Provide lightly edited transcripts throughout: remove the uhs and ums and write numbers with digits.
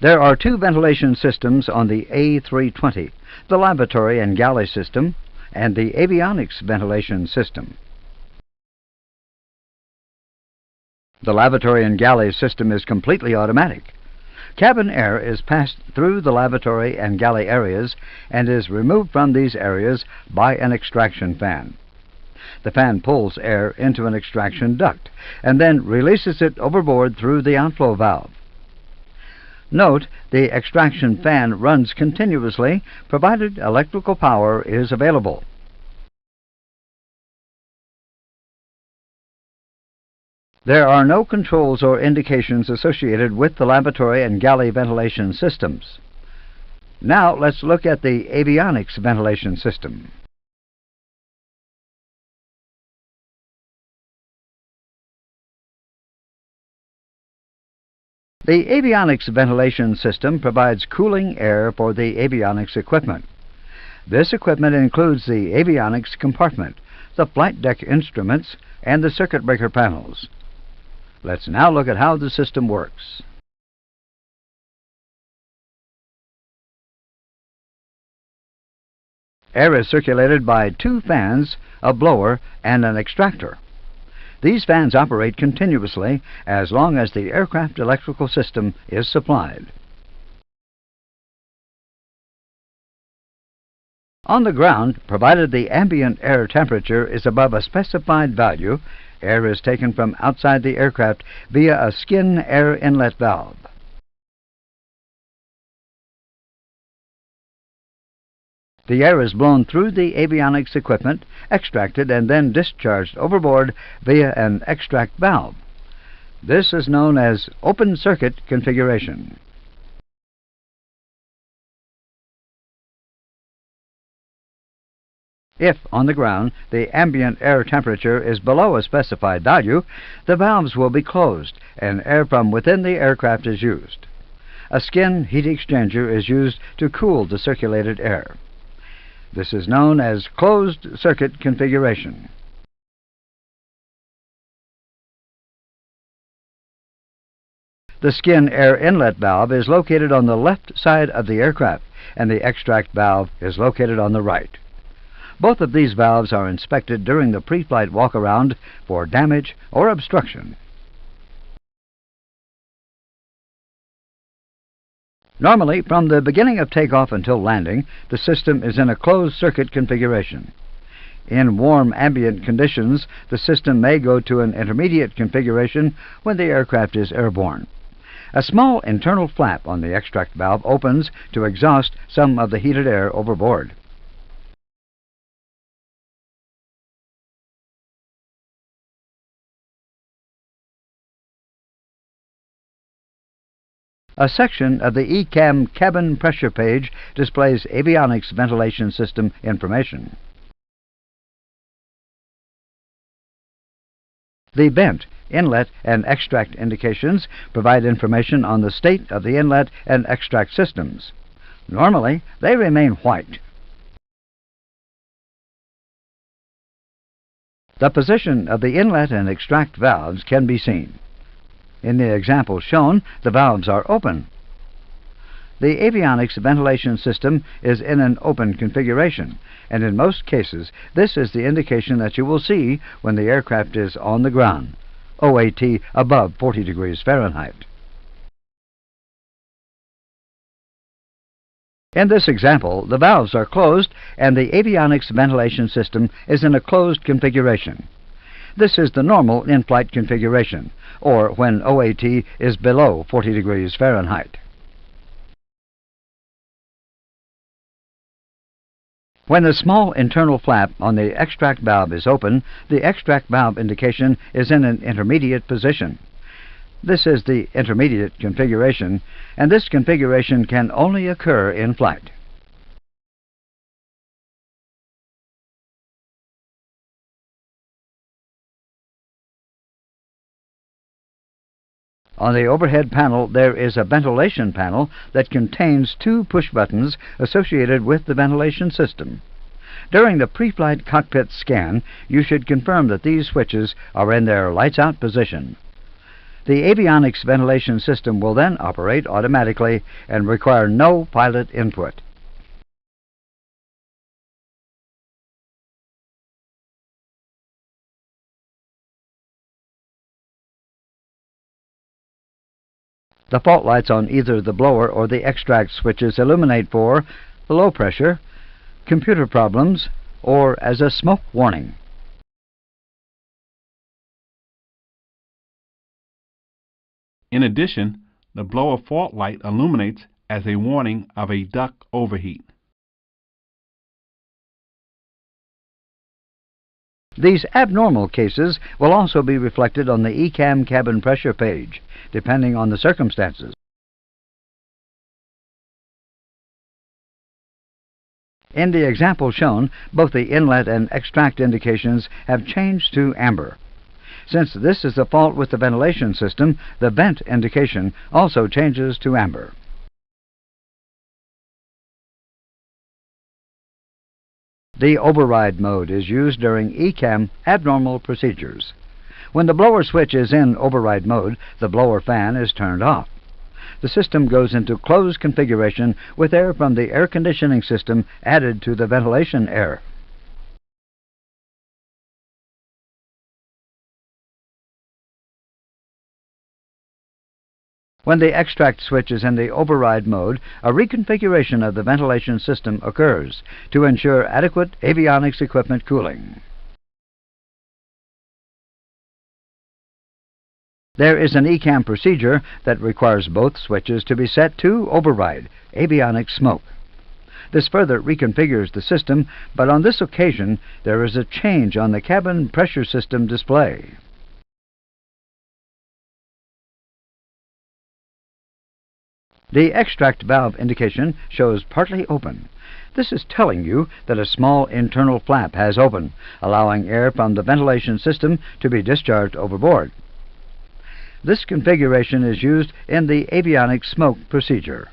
There are two ventilation systems on the A320, the lavatory and galley system and the avionics ventilation system. The lavatory and galley system is completely automatic. Cabin air is passed through the lavatory and galley areas and is removed from these areas by an extraction fan. The fan pulls air into an extraction duct and then releases it overboard through the outflow valve. Note, the extraction fan runs continuously provided electrical power is available. There are no controls or indications associated with the lavatory and galley ventilation systems. Now let's look at the avionics ventilation system. The avionics ventilation system provides cooling air for the avionics equipment. This equipment includes the avionics compartment, the flight deck instruments, and the circuit breaker panels. Let's now look at how the system works. Air is circulated by two fans, a blower, and an extractor. These fans operate continuously as long as the aircraft electrical system is supplied. On the ground, provided the ambient air temperature is above a specified value, air is taken from outside the aircraft via a skin air inlet valve. The air is blown through the avionics equipment, extracted, and then discharged overboard via an extract valve. This is known as open circuit configuration. If, on the ground, the ambient air temperature is below a specified value, the valves will be closed and air from within the aircraft is used. A skin heat exchanger is used to cool the circulated air. This is known as closed circuit configuration. The skin air inlet valve is located on the left side of the aircraft, and the extract valve is located on the right. Both of these valves are inspected during the pre-flight walk-around for damage or obstruction. Normally, from the beginning of takeoff until landing, the system is in a closed-circuit configuration. In warm ambient conditions, the system may go to an intermediate configuration when the aircraft is airborne. A small internal flap on the extract valve opens to exhaust some of the heated air overboard. A section of the ECAM cabin pressure page displays avionics ventilation system information. The vent, inlet, and extract indications provide information on the state of the inlet and extract systems. Normally, they remain white. The position of the inlet and extract valves can be seen. In the example shown, the valves are open. The avionics ventilation system is in an open configuration, and in most cases, this is the indication that you will see when the aircraft is on the ground, OAT above 40 degrees Fahrenheit. In this example, the valves are closed and the avionics ventilation system is in a closed configuration. This is the normal in-flight configuration, or when OAT is below 40 degrees Fahrenheit. When the small internal flap on the extract valve is open, the extract valve indication is in an intermediate position. This is the intermediate configuration, and this configuration can only occur in flight. On the overhead panel, there is a ventilation panel that contains two push buttons associated with the ventilation system. During the pre-flight cockpit scan, you should confirm that these switches are in their lights-out position. The avionics ventilation system will then operate automatically and require no pilot input. The fault lights on either the blower or the extract switches illuminate for low pressure, computer problems, or as a smoke warning. In addition, the blower fault light illuminates as a warning of a duct overheat. These abnormal cases will also be reflected on the ECAM cabin pressure page, depending on the circumstances. In the example shown, both the inlet and extract indications have changed to amber. Since this is a fault with the ventilation system, the vent indication also changes to amber. The override mode is used during ECAM abnormal procedures. When the blower switch is in override mode, the blower fan is turned off. The system goes into closed configuration with air from the air conditioning system added to the ventilation air. When the extract switch is in the override mode, a reconfiguration of the ventilation system occurs to ensure adequate avionics equipment cooling. There is an ECAM procedure that requires both switches to be set to override avionics smoke. This further reconfigures the system, but on this occasion there is a change on the cabin pressure system display. The extract valve indication shows partly open. This is telling you that a small internal flap has opened, allowing air from the ventilation system to be discharged overboard. This configuration is used in the avionics smoke procedure.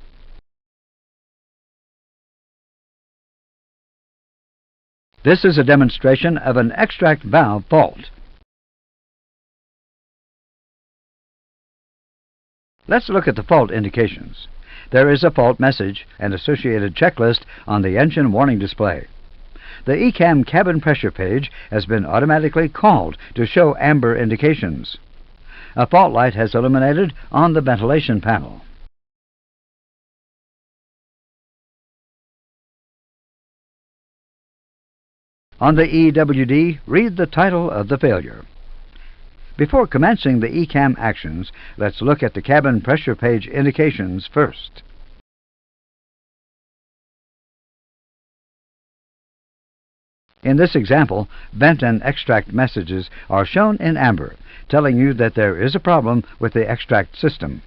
This is a demonstration of an extract valve fault. Let's look at the fault indications. There is a fault message and associated checklist on the engine warning display. The ECAM cabin pressure page has been automatically called to show amber indications. A fault light has illuminated on the ventilation panel. On the EWD, read the title of the failure. Before commencing the ECAM actions, let's look at the cabin pressure page indications first. In this example, vent and extract messages are shown in amber, telling you that there is a problem with the extract system.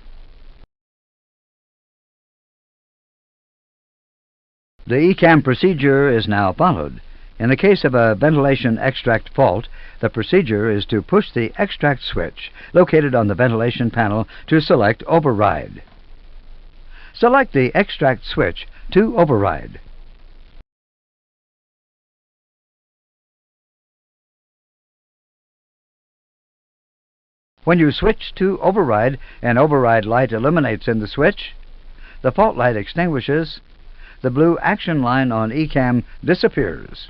The ECAM procedure is now followed. In the case of a ventilation extract fault, the procedure is to push the extract switch located on the ventilation panel to select override. Select the extract switch to override. When you switch to override, an override light illuminates in the switch, the fault light extinguishes, the blue action line on ECAM disappears.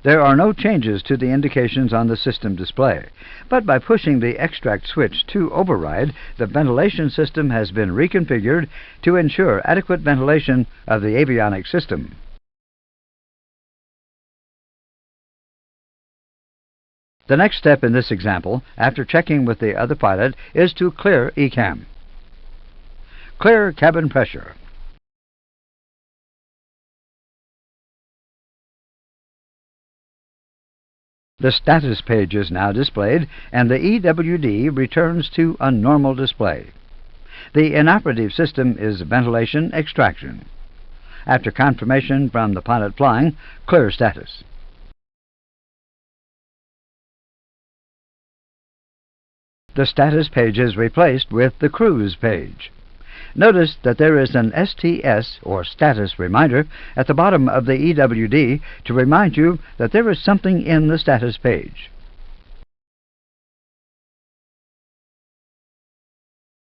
There are no changes to the indications on the system display, but by pushing the extract switch to override, the ventilation system has been reconfigured to ensure adequate ventilation of the avionics system. The next step in this example, after checking with the other pilot, is to clear ECAM. Clear cabin pressure. The status page is now displayed, and the EWD returns to a normal display. The inoperative system is ventilation extraction. After confirmation from the pilot flying, clear status. The status page is replaced with the cruise page. Notice that there is an STS, or status reminder, at the bottom of the EWD to remind you that there is something in the status page.